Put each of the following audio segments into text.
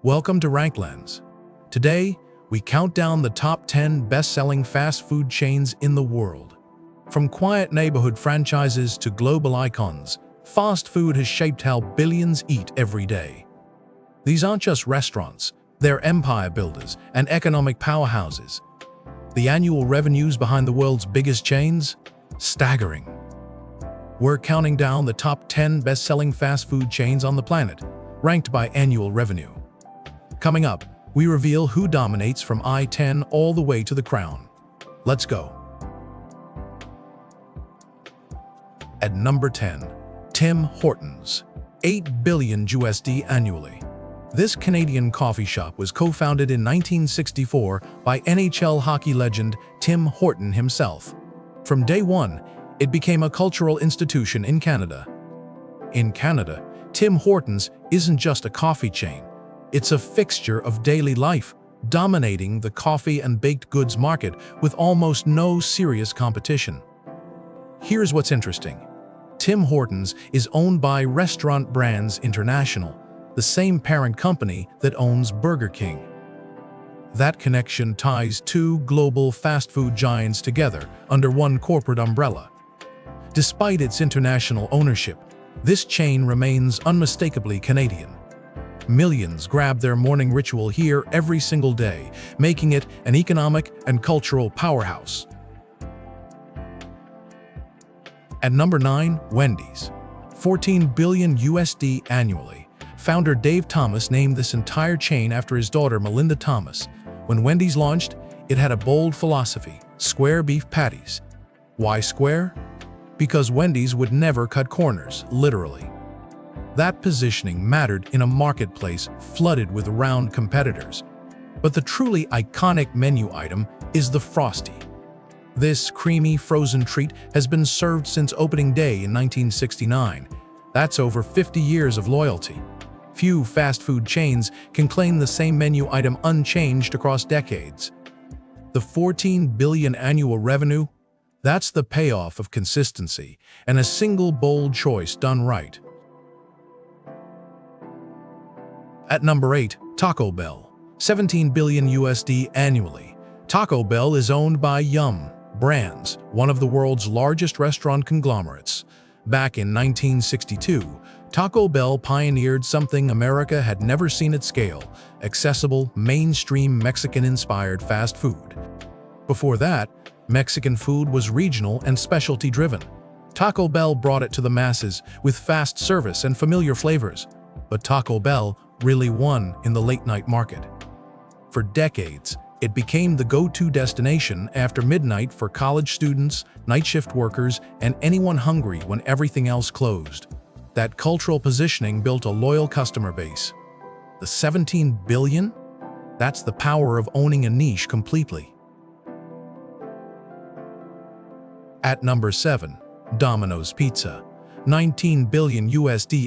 Welcome to RankLens. Today, we count down the top 10 best-selling fast food chains in the world. From quiet neighborhood franchises to global icons, fast food has shaped how billions eat every day. These aren't just restaurants, they're empire builders and economic powerhouses. The annual revenues behind the world's biggest chains? Staggering. We're counting down the top 10 best-selling fast food chains on the planet, ranked by annual revenue. Coming up, we reveal who dominates from I-10 all the way to the crown. Let's go. At number 10, Tim Hortons, $8 billion annually. This Canadian coffee shop was co-founded in 1964 by NHL hockey legend Tim Horton himself. From day one, it became a cultural institution in Canada. In Canada, Tim Hortons isn't just a coffee chain. It's a fixture of daily life, dominating the coffee and baked goods market with almost no serious competition. Here's what's interesting. Tim Hortons is owned by Restaurant Brands International, the same parent company that owns Burger King. That connection ties two global fast food giants together under one corporate umbrella. Despite its international ownership, this chain remains unmistakably Canadian. Millions grab their morning ritual here every single day, making it an economic and cultural powerhouse. At number 9, Wendy's, $14 billion annually. Founder Dave Thomas named this entire chain after his daughter Melinda Thomas. When Wendy's launched, it had a bold philosophy: square beef patties. Why square? Because Wendy's would never cut corners, literally. That positioning mattered in a marketplace flooded with round competitors. But the truly iconic menu item is the Frosty. This creamy frozen treat has been served since opening day in 1969. That's over 50 years of loyalty. Few fast food chains can claim the same menu item unchanged across decades. The $14 billion annual revenue? That's the payoff of consistency and a single bold choice done right. At number 8, Taco Bell, $17 billion annually. Taco Bell is owned by Yum! Brands, one of the world's largest restaurant conglomerates. Back in 1962, Taco Bell pioneered something America had never seen at scale: accessible, mainstream Mexican-inspired fast food. Before that, Mexican food was regional and specialty-driven. Taco Bell brought it to the masses with fast service and familiar flavors. But Taco Bell really won in the late-night market. For decades, it became the go-to destination after midnight for college students, night shift workers, and anyone hungry when everything else closed. That cultural positioning built a loyal customer base. The $17 billion? That's the power of owning a niche completely. At number 7, Domino's Pizza, $19 billion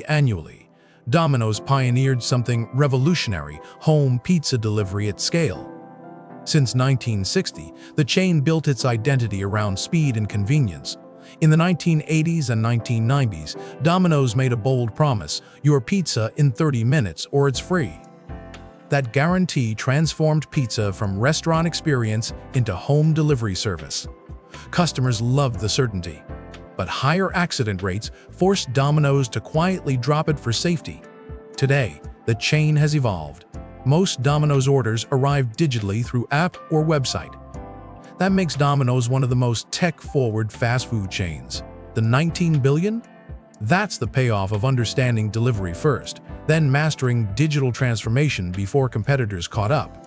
annually. Domino's pioneered something revolutionary: home pizza delivery at scale. Since 1960, the chain built its identity around speed and convenience. In the 1980s and 1990s, Domino's made a bold promise: your pizza in 30 minutes or it's free. That guarantee transformed pizza from restaurant experience into home delivery service. Customers loved the certainty. But higher accident rates forced Domino's to quietly drop it for safety. Today, the chain has evolved. Most Domino's orders arrive digitally through app or website. That makes Domino's one of the most tech-forward fast food chains. The $19 billion? That's the payoff of understanding delivery first, then mastering digital transformation before competitors caught up.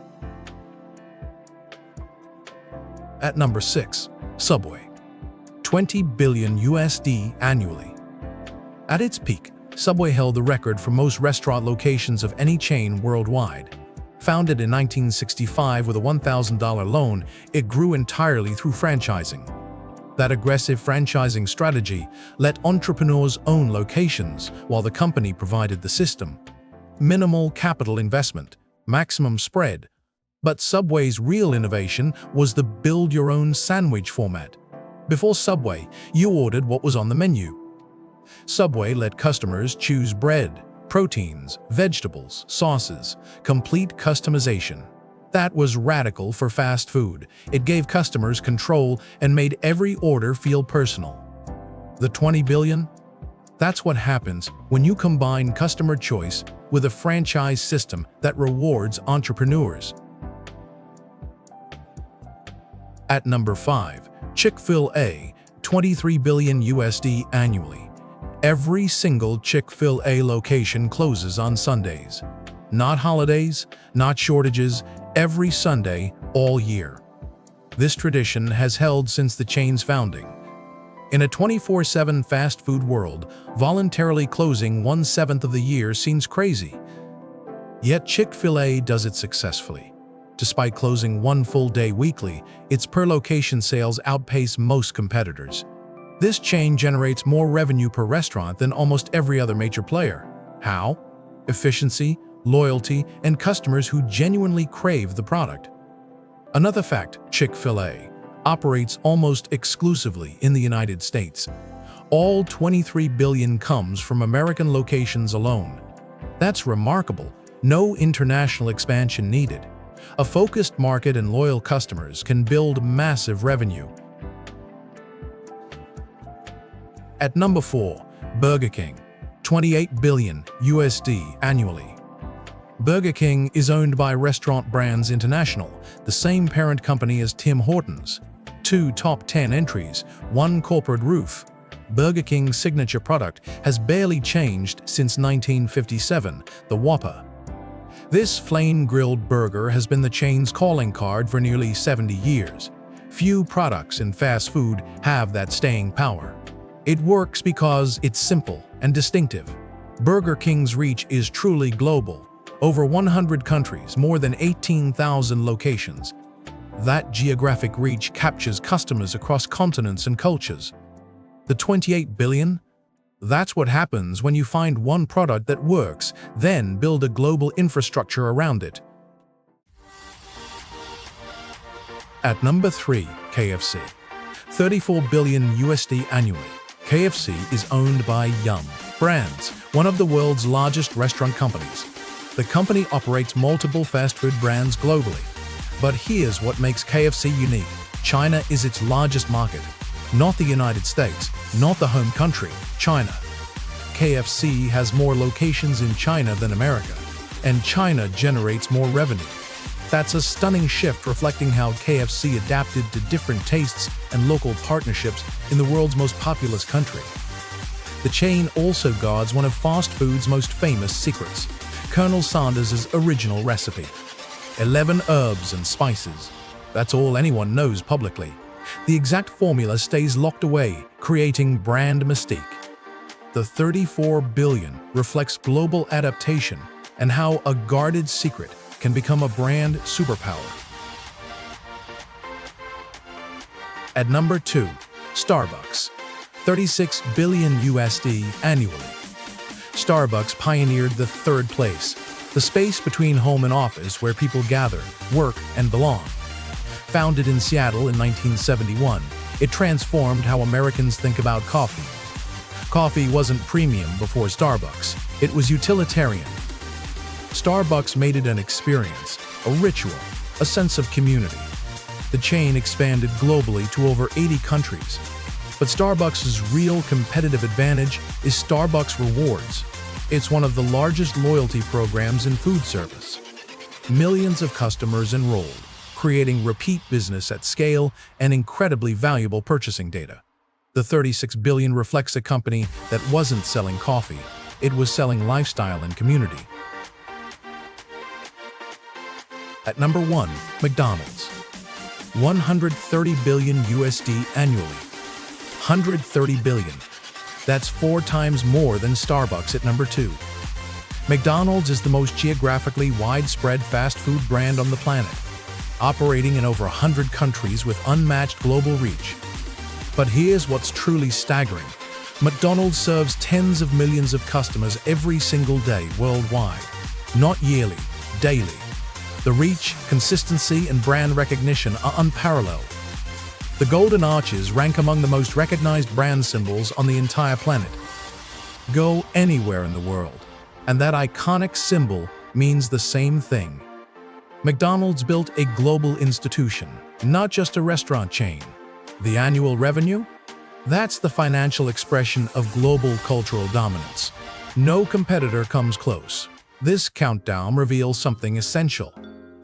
At number 6, Subway, $20 billion annually. At its peak, Subway held the record for most restaurant locations of any chain worldwide. Founded in 1965 with a $1,000 loan, it grew entirely through franchising. That aggressive franchising strategy let entrepreneurs own locations while the company provided the system. Minimal capital investment, maximum spread. But Subway's real innovation was the build-your-own sandwich format. Before Subway, you ordered what was on the menu. Subway let customers choose bread, Proteins, vegetables, sauces, complete customization. That was radical for fast food. It gave customers control and made every order feel personal. The 20 billion? That's what happens when you combine customer choice with a franchise system that rewards entrepreneurs. At number 5, Chick-fil-A, 23 billion USD annually. Every single Chick-fil-A location closes on Sundays. Not holidays, not shortages, every Sunday, all year. This tradition has held since the chain's founding. In a 24/7 fast food world, voluntarily closing 1/7 of the year seems crazy. Yet Chick-fil-A does it successfully. Despite closing one full day weekly, its per-location sales outpace most competitors. This chain generates more revenue per restaurant than almost every other major player. How? Efficiency, loyalty, and customers who genuinely crave the product. Another fact, Chick-fil-A operates almost exclusively in the United States. All 23 billion comes from American locations alone. That's remarkable. No international expansion needed. A focused market and loyal customers can build massive revenue. At number 4, Burger King, 28 billion USD annually. Burger King is owned by Restaurant Brands International, the same parent company as Tim Hortons. 2 top 10 entries, 1 corporate roof. Burger King's signature product has barely changed since 1957, the Whopper. This flame-grilled burger has been the chain's calling card for nearly 70 years. Few products in fast food have that staying power. It works because it's simple and distinctive. Burger King's reach is truly global. Over 100 countries, more than 18,000 locations. That geographic reach captures customers across continents and cultures. The 28 billion? That's what happens when you find one product that works, then build a global infrastructure around it. At number 3, KFC. 34 billion USD annually. KFC is owned by Yum! Brands, one of the world's largest restaurant companies. The company operates multiple fast food brands globally. But here's what makes KFC unique. China is its largest market. Not the United States, not the home country, China. KFC has more locations in China than America, and China generates more revenue. That's a stunning shift reflecting how KFC adapted to different tastes and local partnerships in the world's most populous country. The chain also guards one of fast food's most famous secrets, Colonel Sanders' original recipe. 11 herbs and spices. That's all anyone knows publicly. The exact formula stays locked away, creating brand mystique. The 34 billion reflects global adaptation and how a guarded secret can become a brand superpower. At number 2, Starbucks. 36 billion USD annually. Starbucks pioneered the third place, the space between home and office where people gather, work, and belong. Founded in Seattle in 1971, it transformed how Americans think about coffee. Coffee wasn't premium before Starbucks, it was utilitarian. Starbucks made it an experience, a ritual, a sense of community. The chain expanded globally to over 80 countries. But Starbucks' real competitive advantage is Starbucks Rewards. It's one of the largest loyalty programs in food service. Millions of customers enrolled, creating repeat business at scale and incredibly valuable purchasing data. The 36 billion reflects a company that wasn't selling coffee, it was selling lifestyle and community. At number 1, McDonald's. 130 billion USD annually. 130 billion. That's 4 times more than Starbucks at number 2. McDonald's is the most geographically widespread fast food brand on the planet, operating in over 100 countries with unmatched global reach. But here's what's truly staggering. McDonald's serves tens of millions of customers every single day worldwide. Not yearly, daily. The reach, consistency, and brand recognition are unparalleled. The Golden Arches rank among the most recognized brand symbols on the entire planet. Go anywhere in the world, and that iconic symbol means the same thing. McDonald's built a global institution, not just a restaurant chain. The annual revenue? That's the financial expression of global cultural dominance. No competitor comes close. This countdown reveals something essential.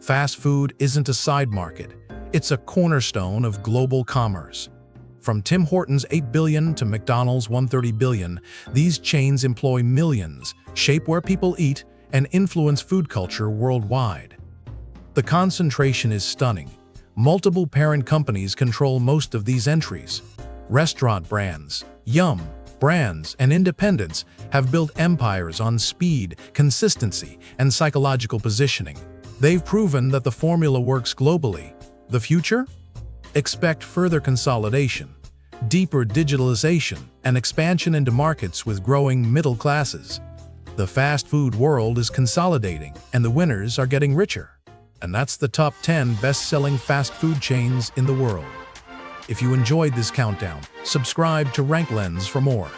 Fast food isn't a side market. It's a cornerstone of global commerce. From Tim Hortons' $8 billion to McDonald's $130 billion, these chains employ millions, shape where people eat, and influence food culture worldwide. The concentration is stunning. Multiple parent companies control most of these entries. Restaurant brands, Yum! Brands, and independents have built empires on speed, consistency, and psychological positioning. They've proven that the formula works globally. The future? Expect further consolidation, deeper digitalization, and expansion into markets with growing middle classes. The fast food world is consolidating, and the winners are getting richer. And that's the top 10 best-selling fast food chains in the world. If you enjoyed this countdown, subscribe to RankLens for more.